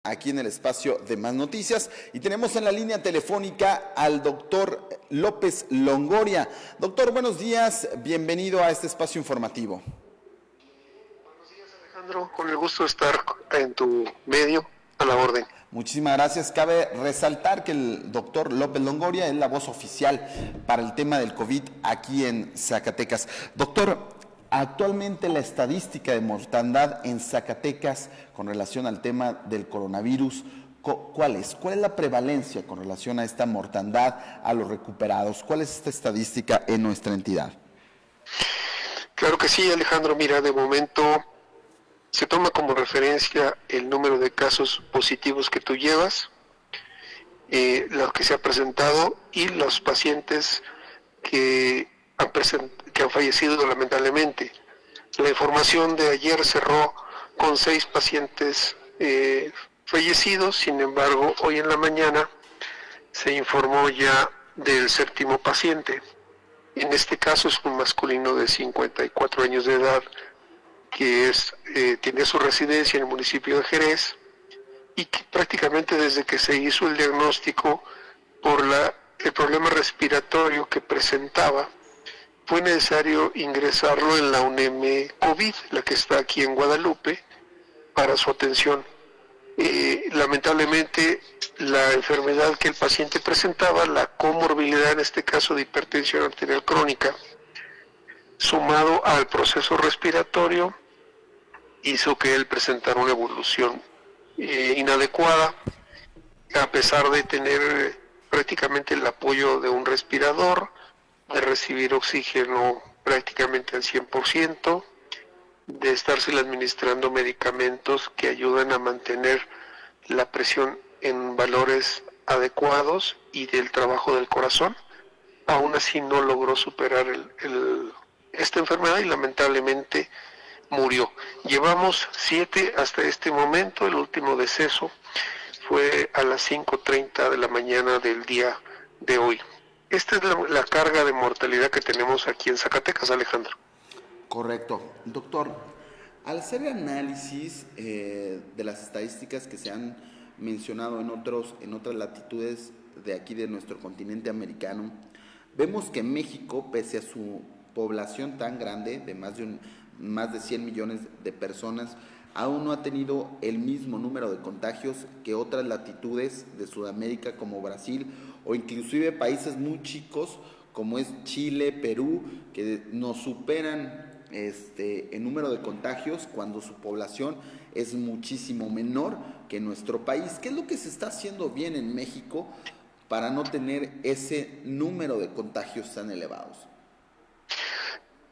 Aquí en el espacio de Más Noticias y tenemos en la línea telefónica al doctor López Longoria. Doctor, buenos días, bienvenido a este espacio informativo. Buenos días, Alejandro, con el gusto de estar en tu medio, a la orden. Muchísimas gracias. Cabe resaltar que el doctor López Longoria es la voz oficial para el tema del COVID aquí en Zacatecas. Doctor, actualmente la estadística de mortandad en Zacatecas con relación al tema del coronavirus, ¿cuál es? ¿Cuál es la prevalencia con relación a esta mortandad, a los recuperados? ¿Cuál es esta estadística en nuestra entidad? Claro que sí, Alejandro. Mira, de momento se toma como referencia el número de casos positivos que tú llevas, lo que se ha presentado y los pacientes que han fallecido lamentablemente. La información de ayer cerró con 6 pacientes fallecidos, sin embargo, hoy en la mañana se informó ya del 7º paciente. En este caso es un masculino de 54 años de edad que tiene su residencia en el municipio de Jerez y que prácticamente desde que se hizo el diagnóstico por el problema respiratorio que presentaba, fue necesario ingresarlo en la UNEM COVID, la que está aquí en Guadalupe, para su atención. Lamentablemente, la enfermedad que el paciente presentaba, la comorbilidad en este caso de hipertensión arterial crónica, sumado al proceso respiratorio, hizo que él presentara una evolución inadecuada, a pesar de tener prácticamente el apoyo de un respirador, de recibir oxígeno prácticamente al 100%, de estársele administrando medicamentos que ayudan a mantener la presión en valores adecuados y del trabajo del corazón. Aún así no logró superar esta enfermedad y lamentablemente murió. Llevamos 7 hasta este momento. El último deceso fue a las 5:30 de la mañana del día de hoy. Esta es la carga de mortalidad que tenemos aquí en Zacatecas, Alejandro. Correcto. Doctor, al hacer el análisis de las estadísticas que se han mencionado en otras latitudes de aquí de nuestro continente americano, vemos que México, pese a su población tan grande, de más de 100 millones de personas, aún no ha tenido el mismo número de contagios que otras latitudes de Sudamérica como Brasil o inclusive países muy chicos como es Chile, Perú, que nos superan en número de contagios cuando su población es muchísimo menor que nuestro país. ¿Qué es lo que se está haciendo bien en México para no tener ese número de contagios tan elevados?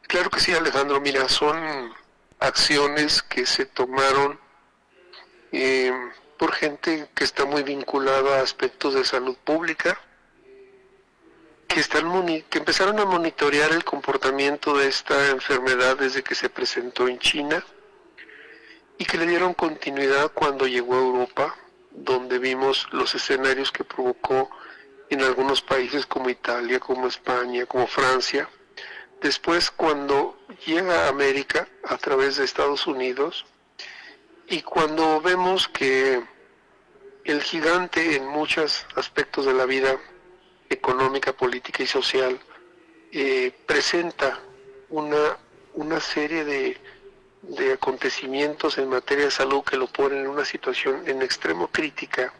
Claro que sí, Alejandro. Mira, son acciones que se tomaron por gente que está muy vinculada a aspectos de salud pública, que empezaron a monitorear el comportamiento de esta enfermedad desde que se presentó en China y que le dieron continuidad cuando llegó a Europa, donde vimos los escenarios que provocó en algunos países como Italia, como España, como Francia. Después, cuando llega a América a través de Estados Unidos, y cuando vemos que el gigante en muchos aspectos de la vida económica, política y social presenta una serie de acontecimientos en materia de salud que lo ponen en una situación en extremo crítica,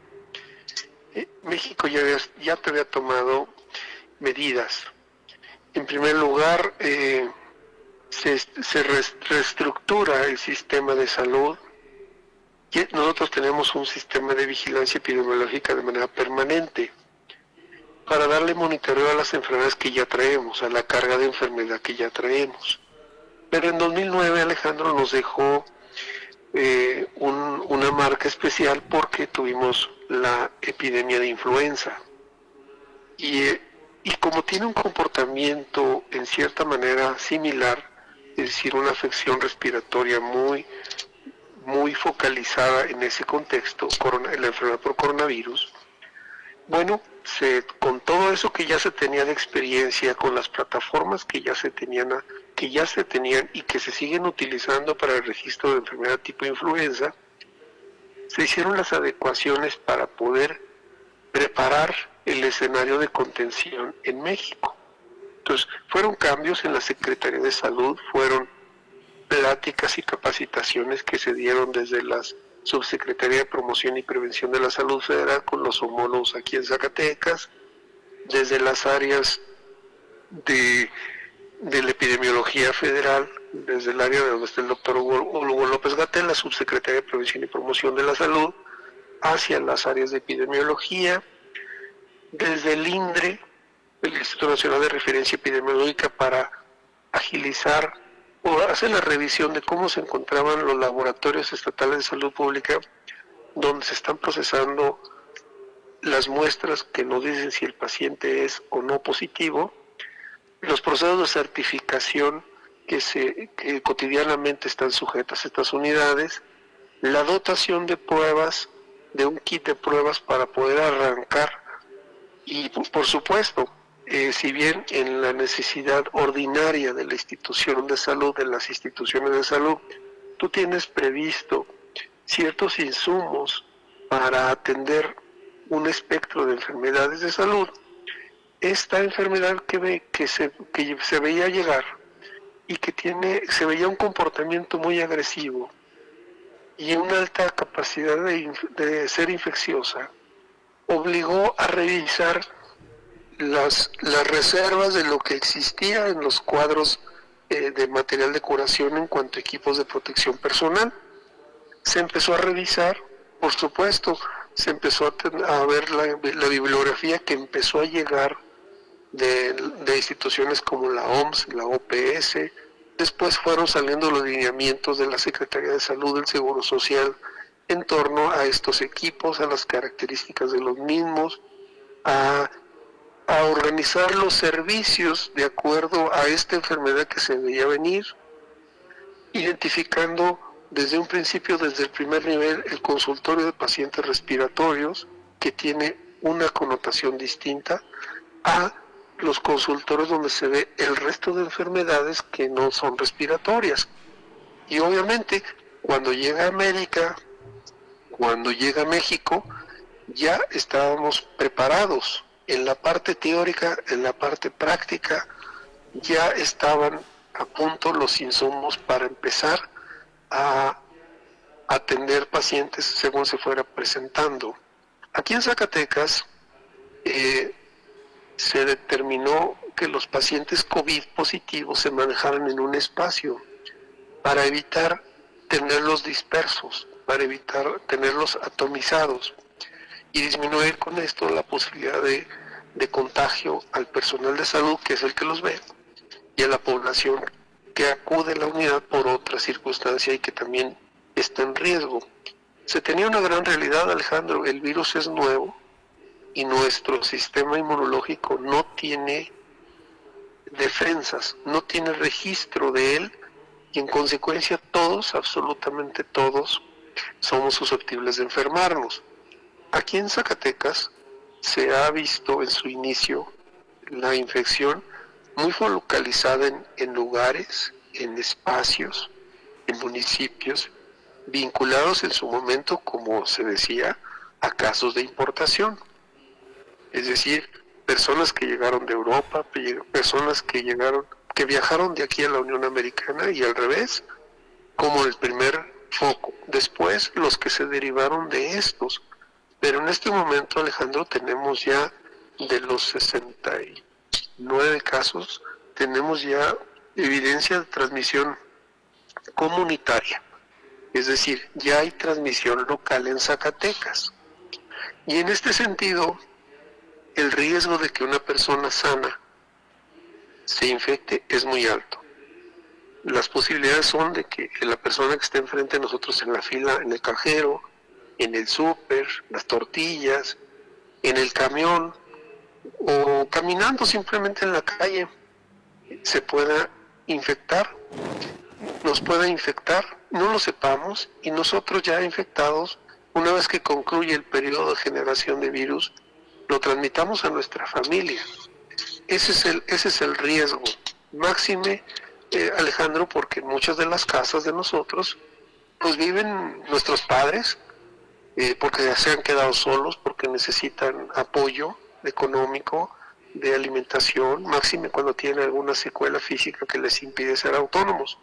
México ya te había tomado medidas. En primer lugar, se reestructura el sistema de salud. Y nosotros tenemos un sistema de vigilancia epidemiológica de manera permanente para darle monitoreo a las enfermedades que ya traemos, a la carga de enfermedad que ya traemos. Pero en 2009, Alejandro, nos dejó una marca especial porque tuvimos la epidemia de influenza. Y como tiene un comportamiento en cierta manera similar, es decir, una afección respiratoria muy focalizada en ese contexto, la enfermedad por coronavirus, bueno, con todo eso que ya se tenía de experiencia, con las plataformas que ya se tenían y que se siguen utilizando para el registro de enfermedad tipo influenza, se hicieron las adecuaciones para poder preparar el escenario de contención en México. Entonces, fueron cambios en la Secretaría de Salud, fueron pláticas y capacitaciones que se dieron desde la Subsecretaría de Promoción y Prevención de la Salud Federal con los homólogos aquí en Zacatecas, desde las áreas de la epidemiología federal, desde el área de donde está el doctor Hugo López-Gatell, la Subsecretaría de Prevención y Promoción de la Salud, hacia las áreas de epidemiología, desde el INDRE, el Instituto Nacional de Referencia Epidemiológica, para agilizar o hacer la revisión de cómo se encontraban los laboratorios estatales de salud pública, donde se están procesando las muestras que nos dicen si el paciente es o no positivo, los procesos de certificación que cotidianamente están sujetas a estas unidades, la dotación de pruebas, de un kit de pruebas para poder arrancar, y por supuesto, si bien en la necesidad ordinaria de la institución de salud, de las instituciones de salud, tú tienes previsto ciertos insumos para atender un espectro de enfermedades de salud, esta enfermedad que se veía llegar y que se veía un comportamiento muy agresivo y una alta capacidad de ser infecciosa, obligó a revisar las reservas de lo que existía en los cuadros de material de curación en cuanto a equipos de protección personal. Se empezó a revisar, por supuesto, se empezó a ver la bibliografía que empezó a llegar de instituciones como la OMS, la OPS. Después fueron saliendo los lineamientos de la Secretaría de Salud del Seguro Social en torno a estos equipos, a las características de los mismos, a organizar los servicios de acuerdo a esta enfermedad que se veía venir, identificando desde un principio, desde el primer nivel, el consultorio de pacientes respiratorios, que tiene una connotación distinta a los consultorios donde se ve el resto de enfermedades que no son respiratorias. Y obviamente, cuando llega a América, cuando llega a México, ya estábamos preparados. En la parte teórica, en la parte práctica, ya estaban a punto los insumos para empezar a atender pacientes según se fuera presentando. Aquí en Zacatecas se determinó que los pacientes COVID positivos se manejaran en un espacio para evitar tenerlos dispersos, para evitar tenerlos atomizados y disminuir con esto la posibilidad de contagio al personal de salud, que es el que los ve, y a la población que acude a la unidad por otra circunstancia y que también está en riesgo. Se tenía una gran realidad, Alejandro: el virus es nuevo y nuestro sistema inmunológico no tiene defensas, no tiene registro de él, y en consecuencia todos, absolutamente todos, somos susceptibles de enfermarnos. Aquí en Zacatecas se ha visto en su inicio la infección muy focalizada en lugares, en espacios, en municipios, vinculados en su momento, como se decía, a casos de importación. Es decir, personas que llegaron de Europa, personas que viajaron de aquí a la Unión Americana y al revés, como el primer foco. Después, los que se derivaron de estos. Pero en este momento, Alejandro, tenemos ya, de los 69 casos, tenemos ya evidencia de transmisión comunitaria. Es decir, ya hay transmisión local en Zacatecas. Y en este sentido, el riesgo de que una persona sana se infecte es muy alto. Las posibilidades son de que la persona que esté enfrente de nosotros en la fila, en el cajero, en el súper, las tortillas, en el camión o caminando simplemente en la calle, se pueda infectar, nos pueda infectar, no lo sepamos, y nosotros ya infectados, una vez que concluye el periodo de generación de virus, lo transmitamos a nuestra familia. Ese es el riesgo máxime, Alejandro, porque en muchas de las casas de nosotros pues viven nuestros padres, porque se han quedado solos, porque necesitan apoyo económico, de alimentación, máxime cuando tienen alguna secuela física que les impide ser autónomos.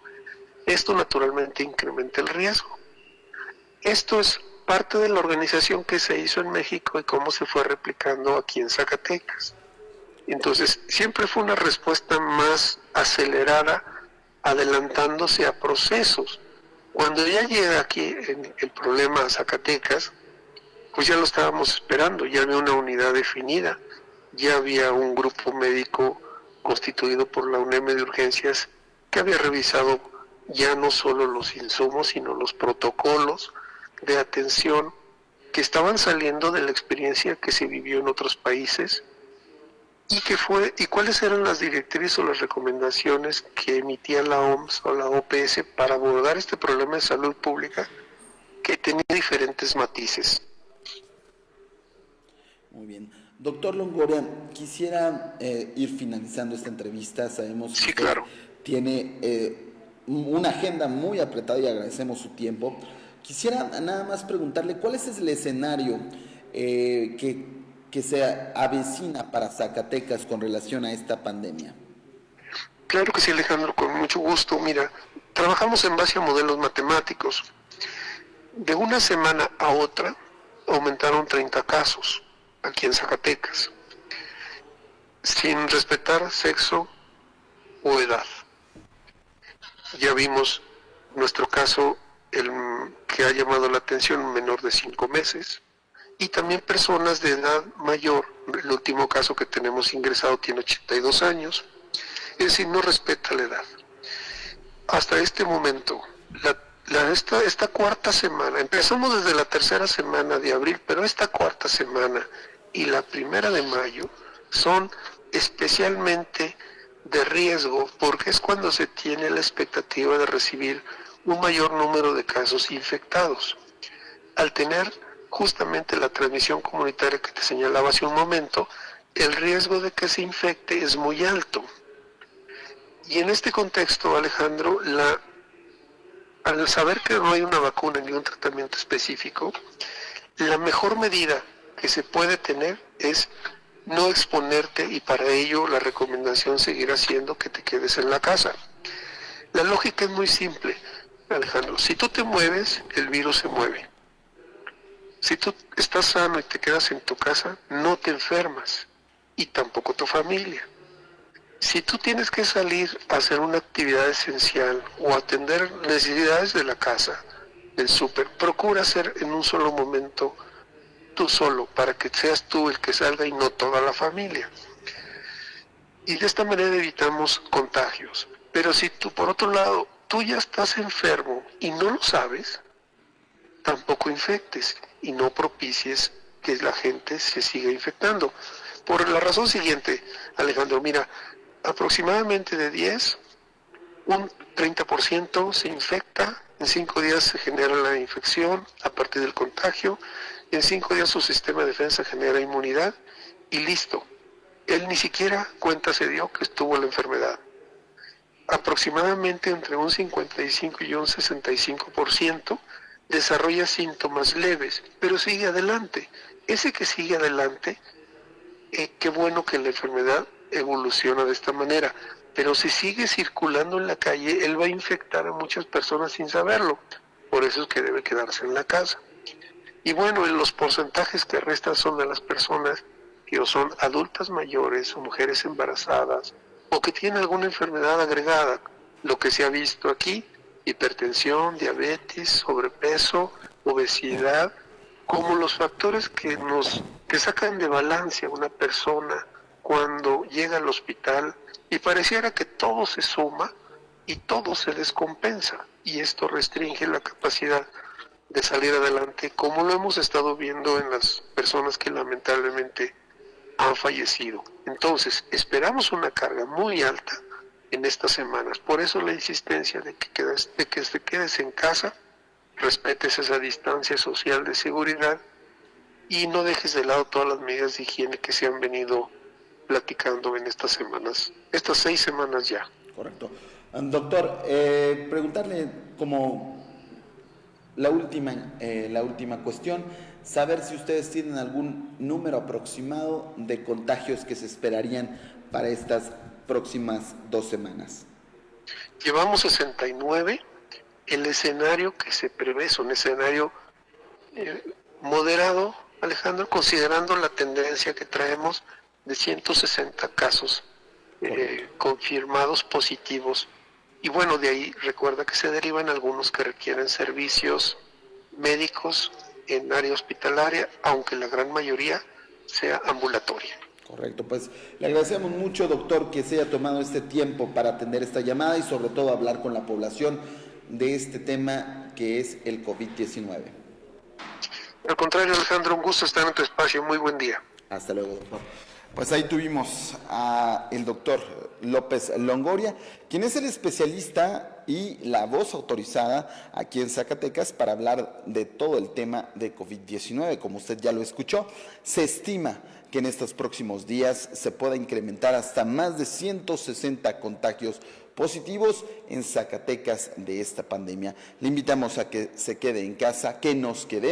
Esto naturalmente incrementa el riesgo. Esto es parte de la organización que se hizo en México y cómo se fue replicando aquí en Zacatecas. Entonces, siempre fue una respuesta más acelerada, adelantándose a procesos. Cuando ya llega aquí el problema a Zacatecas, pues ya lo estábamos esperando, ya había una unidad definida, ya había un grupo médico constituido por la UNEM de urgencias que había revisado ya no solo los insumos, sino los protocolos de atención que estaban saliendo de la experiencia que se vivió en otros países y cuáles eran las directrices o las recomendaciones que emitía la OMS o la OPS para abordar este problema de salud pública que tenía diferentes matices. Muy bien. Doctor Longoria, quisiera ir finalizando esta entrevista. Sabemos que sí, claro. tiene una agenda muy apretada y agradecemos su tiempo. Quisiera nada más preguntarle cuál es el escenario que se avecina para Zacatecas con relación a esta pandemia. Claro que sí, Alejandro, con mucho gusto. Mira, trabajamos en base a modelos matemáticos. De una semana a otra aumentaron 30 casos aquí en Zacatecas, sin respetar sexo o edad. Ya vimos nuestro caso, el que ha llamado la atención, un menor de 5 meses, y también personas de edad mayor. El último caso que tenemos ingresado tiene 82 años, es decir, no respeta la edad. Hasta este momento, esta cuarta semana, empezamos desde la tercera semana de abril, pero esta cuarta semana y la primera de mayo son especialmente de riesgo, porque es cuando se tiene la expectativa de recibir un mayor número de casos infectados. Al tener justamente la transmisión comunitaria que te señalaba hace un momento, el riesgo de que se infecte es muy alto. Y en este contexto, Alejandro, al saber que no hay una vacuna ni un tratamiento específico, la mejor medida que se puede tener es no exponerte, y para ello la recomendación seguirá siendo que te quedes en la casa. La lógica es muy simple, Alejandro. Si tú te mueves, el virus se mueve. Si tú estás sano y te quedas en tu casa, no te enfermas, y tampoco tu familia. Si tú tienes que salir a hacer una actividad esencial o atender necesidades de la casa, del súper, procura hacer en un solo momento tú solo, para que seas tú el que salga y no toda la familia. Y de esta manera evitamos contagios. Pero si tú, por otro lado, tú ya estás enfermo y no lo sabes, tampoco infectes y no propicies que la gente se siga infectando. Por la razón siguiente, Alejandro, mira, aproximadamente de 10, un 30% se infecta, en 5 días se genera la infección a partir del contagio, en 5 días su sistema de defensa genera inmunidad y listo. Él ni siquiera cuenta se dio que estuvo la enfermedad. Aproximadamente entre un 55 y un 65% desarrolla síntomas leves, pero sigue adelante. Ese que sigue adelante, qué bueno que la enfermedad evoluciona de esta manera, pero si sigue circulando en la calle, él va a infectar a muchas personas sin saberlo. Por eso es que debe quedarse en la casa. Y bueno, los porcentajes que restan son de las personas que o son adultas mayores o mujeres embarazadas o que tienen alguna enfermedad agregada, lo que se ha visto aquí: hipertensión, diabetes, sobrepeso, obesidad, como los factores que sacan de balance a una persona cuando llega al hospital, y pareciera que todo se suma y todo se descompensa, y esto restringe la capacidad de salir adelante, como lo hemos estado viendo en las personas que lamentablemente han fallecido. Entonces, esperamos una carga muy alta en estas semanas. Por eso la insistencia de que te quedes en casa, respetes esa distancia social de seguridad y no dejes de lado todas las medidas de higiene que se han venido platicando en estas semanas, estas 6 semanas ya. Correcto. Doctor, preguntarle como La última cuestión, saber si ustedes tienen algún número aproximado de contagios que se esperarían para estas próximas 2 semanas. Llevamos 69. El escenario que se prevé es un escenario moderado, Alejandro, considerando la tendencia que traemos de 160 casos confirmados positivos. Y bueno, de ahí recuerda que se derivan algunos que requieren servicios médicos en área hospitalaria, aunque la gran mayoría sea ambulatoria. Correcto, pues le agradecemos mucho, doctor, que se haya tomado este tiempo para atender esta llamada y sobre todo hablar con la población de este tema que es el COVID-19. Al contrario, Alejandro, un gusto estar en tu espacio. Muy buen día. Hasta luego, doctor. Pues ahí tuvimos al doctor López Longoria, quien es el especialista y la voz autorizada aquí en Zacatecas para hablar de todo el tema de COVID-19. Como usted ya lo escuchó, se estima que en estos próximos días se pueda incrementar hasta más de 160 contagios positivos en Zacatecas de esta pandemia. Le invitamos a que se quede en casa, que nos quedemos